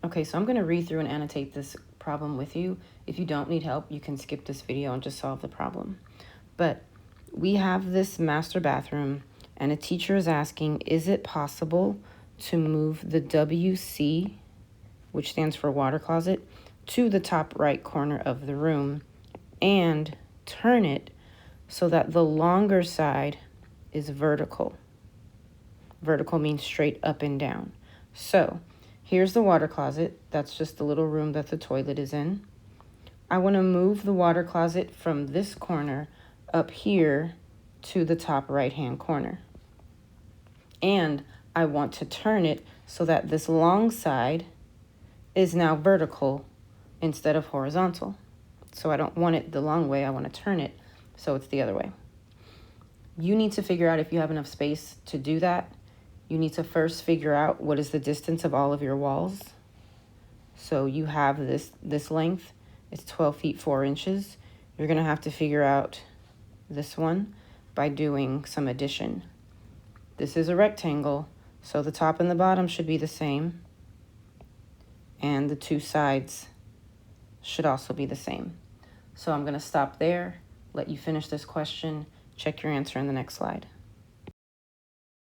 Okay, so I'm going to read through and annotate this problem with you. If you don't need help, you can skip this video and just solve the problem. But we have this master bathroom, and a teacher is asking, is it possible to move the WC, which stands for water closet, to the top right corner of the room and turn it so that the longer side is vertical. Vertical means straight up and down. So here's the water closet. That's just the little room that the toilet is in. I want to move the water closet from this corner up here to the top right-hand corner. And I want to turn it so that this long side is now vertical instead of horizontal. So I don't want it the long way, I want to turn it so it's the other way. You need to figure out if you have enough space to do that. You need to first figure out what is the distance of all of your walls. So you have this length, it's 12 feet 4 inches. You're going to have to figure out this one by doing some addition. This is a rectangle, so the top and the bottom should be the same. And the two sides should also be the same. So I'm going to stop there, let you finish this question, check your answer in the next slide.